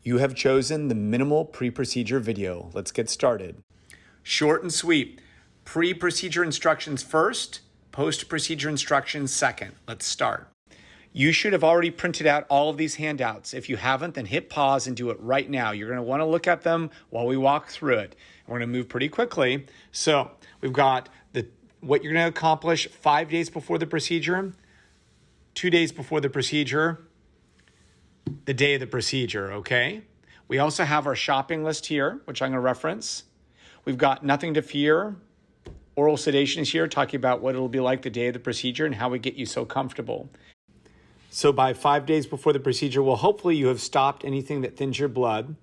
You have chosen the minimal pre-procedure video. Let's get started. Short and sweet. Pre-procedure instructions first, post-procedure instructions second. Let's start. You should have already printed out all of these handouts. If you haven't, then hit pause and do it right now. You're going to want to look at them while we walk through it. We're going to move pretty quickly. So we've got what you're going to accomplish 5 days before the procedure, 2 days before the procedure, the day of the procedure, okay? We also have our shopping list here, which I'm going to reference. We've got nothing to fear. Oral sedation is here, talking about what it'll be like the day of the procedure and how we get you so comfortable. So by 5 days before the procedure, well, hopefully you have stopped anything that thins your blood.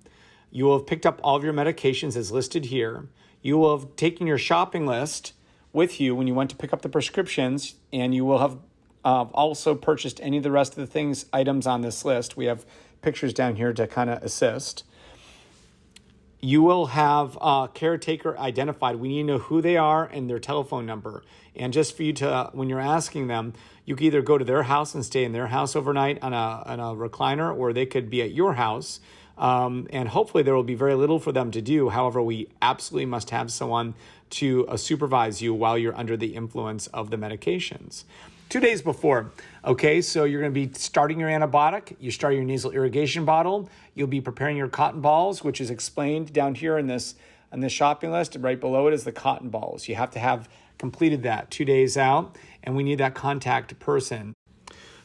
You will have picked up all of your medications as listed here. You will have taken your shopping list with you when you went to pick up the prescriptions, and you will have also purchased any of the rest of the items on this list. We have pictures down here to kind of assist. You will have a caretaker identified. We need to know who they are and their telephone number. And just for you to, when you're asking them, you can either go to their house and stay in their house overnight on a recliner, or they could be at your house. And hopefully there will be very little for them to do. However, we absolutely must have someone to supervise you while you're under the influence of the medications. 2 days before, okay, so you're going to be starting your antibiotic. You start your nasal irrigation bottle. You'll be preparing your cotton balls, which is explained down here in this shopping list. Right below it is the cotton balls. You have to have completed that 2 days out, and we need that contact person.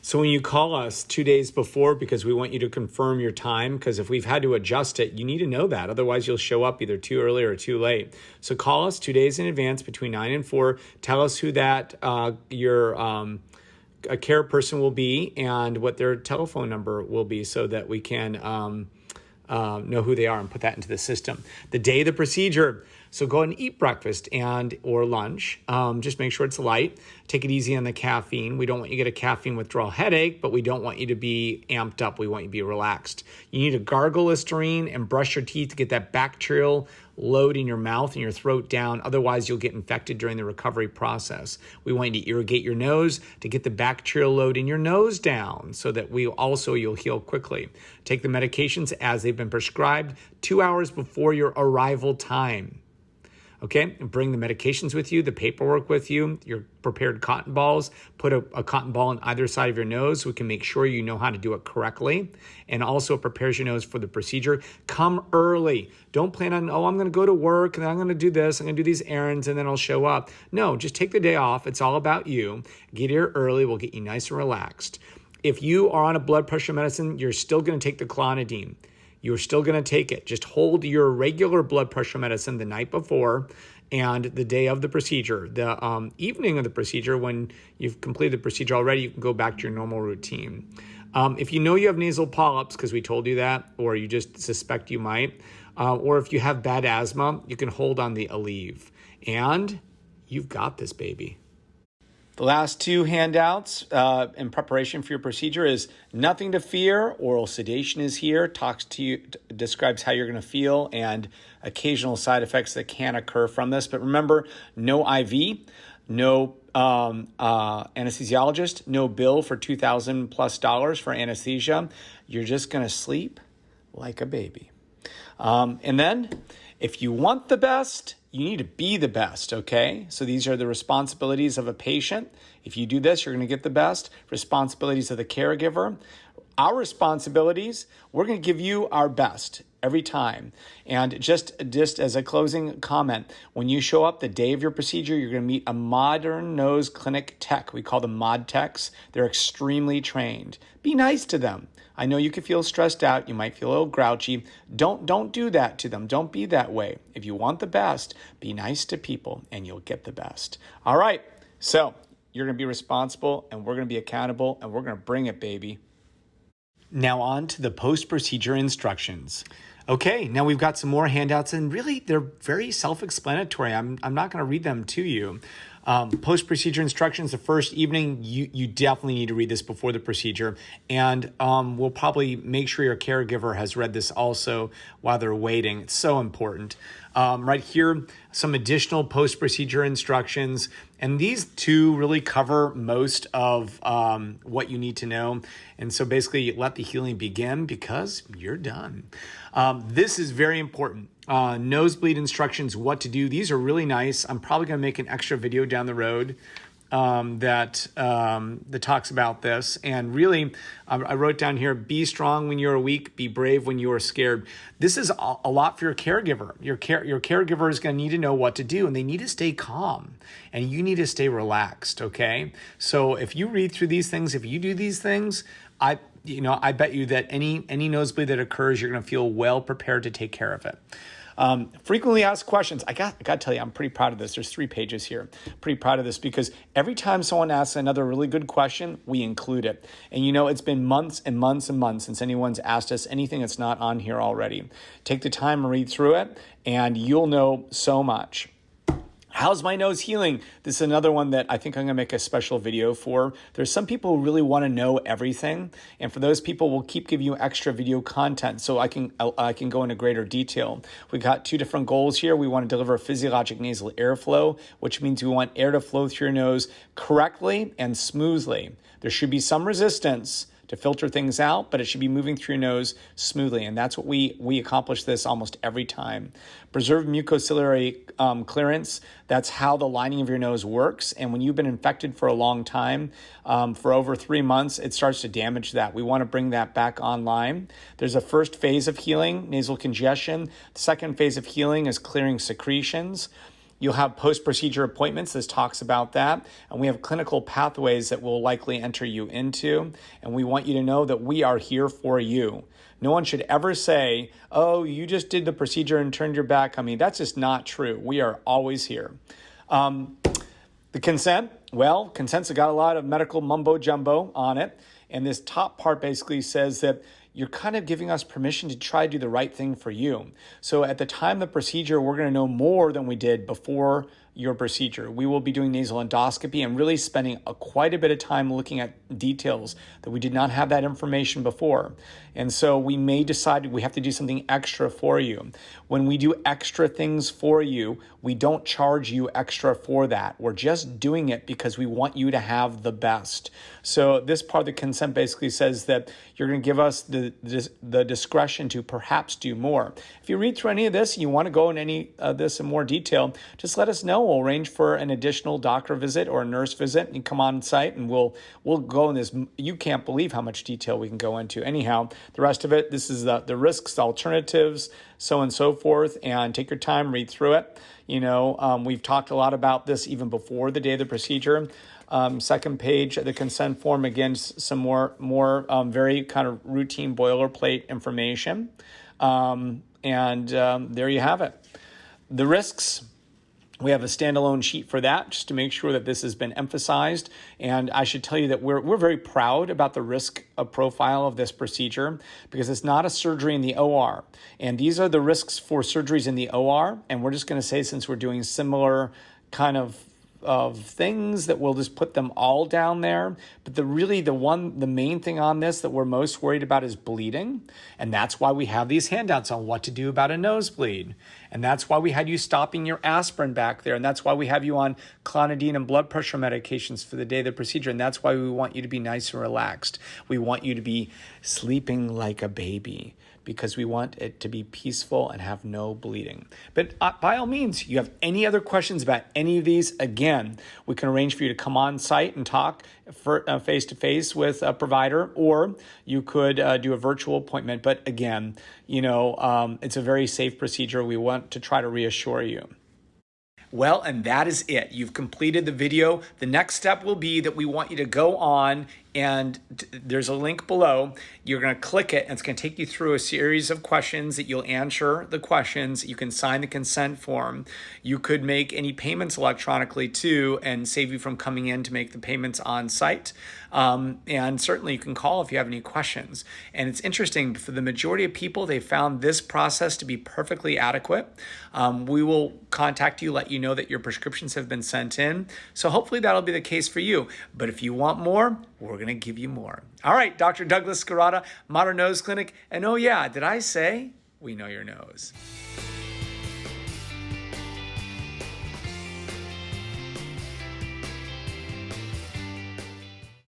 So when you call us 2 days before, because we want you to confirm your time, because if we've had to adjust it, you need to know that. Otherwise, you'll show up either too early or too late. So call us 2 days in advance between 9 and 4. Tell us who that your a care person will be and what their telephone number will be, so that we can know who they are and put that into the system. The day of the procedure. So go and eat breakfast or lunch. Just make sure it's light. Take it easy on the caffeine. We don't want you to get a caffeine withdrawal headache, but we don't want you to be amped up. We want you to be relaxed. You need to gargle Listerine and brush your teeth to get that bacterial load in your mouth and your throat down. Otherwise, you'll get infected during the recovery process. We want you to irrigate your nose to get the bacterial load in your nose down, so that you'll heal quickly. Take the medications as they've been prescribed 2 hours before your arrival time. Okay, and bring the medications with you, the paperwork with you, your prepared cotton balls. Put a cotton ball on either side of your nose so we can make sure you know how to do it correctly. And also it prepares your nose for the procedure. Come early. Don't plan on, I'm going to go to work and I'm going to do this, I'm going to do these errands and then I'll show up. No, just take the day off. It's all about you. Get here early. We'll get you nice and relaxed. If you are on a blood pressure medicine, you're still going to take the Clonidine. You're still going to take it. Just hold your regular blood pressure medicine the night before and the day of the procedure. The evening of the procedure, when you've completed the procedure already, you can go back to your normal routine. If you know you have nasal polyps, because we told you that, or you just suspect you might, or if you have bad asthma, you can hold on the Aleve. And you've got this, baby. The last two handouts in preparation for your procedure is nothing to fear. Oral sedation is here, talks to you, describes how you're going to feel and occasional side effects that can occur from this. But remember, no IV, no anesthesiologist, no bill for $2,000+ for anesthesia. You're just going to sleep like a baby. And then if you want the best, you need to be the best, okay? So these are the responsibilities of a patient. If you do this, you're going to get the best. Responsibilities of the caregiver. Our responsibilities, we're going to give you our best every time. And just as a closing comment, when you show up the day of your procedure, you're going to meet a modern nose clinic tech. We call them mod techs. They're extremely trained. Be nice to them. I know you can feel stressed out. You might feel a little grouchy. Don't do that to them. Don't be that way. If you want the best, be nice to people and you'll get the best. All right. So you're going to be responsible and we're going to be accountable and we're going to bring it, baby. Now on to the post-procedure instructions. Okay, now we've got some more handouts, and really they're very self-explanatory. I'm not going to read them to you. Post-procedure instructions, the first evening, you definitely need to read this before the procedure. And we'll probably make sure your caregiver has read this also while they're waiting. It's so important. Right here, some additional post-procedure instructions. And these two really cover most of what you need to know. And so basically, let the healing begin because you're done. This is very important. Nosebleed instructions, what to do. These are really nice. I'm probably going to make an extra video down the road that talks about this. And really, I wrote down here, be strong when you're weak, be brave when you are scared. This is a lot for your caregiver. Your caregiver is going to need to know what to do, and they need to stay calm, and you need to stay relaxed, okay? So if you read through these things, if you do these things, I bet you that any nosebleed that occurs, you're going to feel well prepared to take care of it. Frequently asked questions. I got to tell you, I'm pretty proud of this. There's 3 pages here. Pretty proud of this because every time someone asks another really good question, we include it. And it's been months and months and months since anyone's asked us anything that's not on here already. Take the time and read through it, and you'll know so much. How's my nose healing? This is another one that I think I'm going to make a special video for. There's some people who really want to know everything. And for those people, we'll keep giving you extra video content so I can go into greater detail. We got 2 different goals here. We want to deliver physiologic nasal airflow, which means we want air to flow through your nose correctly and smoothly. There should be some resistance to filter things out, but it should be moving through your nose smoothly. And that's what we accomplish this almost every time. Preserve mucociliary clearance. That's how the lining of your nose works. And when you've been infected for a long time, for over 3 months, it starts to damage that. We want to bring that back online. There's a first phase of healing, nasal congestion. The second phase of healing is clearing secretions. You'll have post-procedure appointments. This talks about that. And we have clinical pathways that we'll likely enter you into. And we want you to know that we are here for you. No one should ever say, oh, you just did the procedure and turned your back on me. That's just not true. We are always here. The consent, well, consent's got a lot of medical mumbo jumbo on it. And this top part basically says that you're kind of giving us permission to try to do the right thing for you. So at the time of the procedure, we're going to know more than we did before your procedure. We will be doing nasal endoscopy and really spending quite a bit of time looking at details that we did not have that information before. And so we may decide we have to do something extra for you. When we do extra things for you, we don't charge you extra for that. We're just doing it because we want you to have the best. So this part of the consent basically says that you're going to give us the discretion to perhaps do more. If you read through any of this and you want to go in any of this in more detail, just let us know. We'll arrange for an additional doctor visit or a nurse visit. You come on site and we'll go in this. You can't believe how much detail we can go into. Anyhow, the rest of it, this is the risks, alternatives, so on and so forth. And take your time, read through it. We've talked a lot about this even before the day of the procedure. Second page, the consent form, again, some more very kind of routine boilerplate information. There you have it. The risks. We have a standalone sheet for that just to make sure that this has been emphasized. And I should tell you that we're very proud about the risk profile of this procedure because it's not a surgery in the OR. And these are the risks for surgeries in the OR. And we're just going to say, since we're doing similar kind of things, that we'll just put them all down there. But the main thing on this that we're most worried about is bleeding. And that's why we have these handouts on what to do about a nosebleed. And that's why we had you stopping your aspirin back there. And that's why we have you on clonidine and blood pressure medications for the day of the procedure. And that's why we want you to be nice and relaxed. We want you to be sleeping like a baby, because we want it to be peaceful and have no bleeding. But by all means, you have any other questions about any of these, again, we can arrange for you to come on site and talk face-to-face with a provider, or you could do a virtual appointment. But again, it's a very safe procedure. We want to try to reassure you. Well, and that is it. You've completed the video. The next step will be that we want you to go on, and there's a link below. You're going to click it, and it's going to take you through a series of questions that you'll answer the questions. You can sign the consent form. You could make any payments electronically too, and save you from coming in to make the payments on site. And certainly you can call if you have any questions. And it's interesting, for the majority of people, they found this process to be perfectly adequate. We will contact you, let you know that your prescriptions have been sent in. So hopefully that'll be the case for you. But if you want more, we're going to give you more. All right, Dr. Douglas Scarrotta, Modern Nose Clinic. And oh yeah, did I say we know your nose?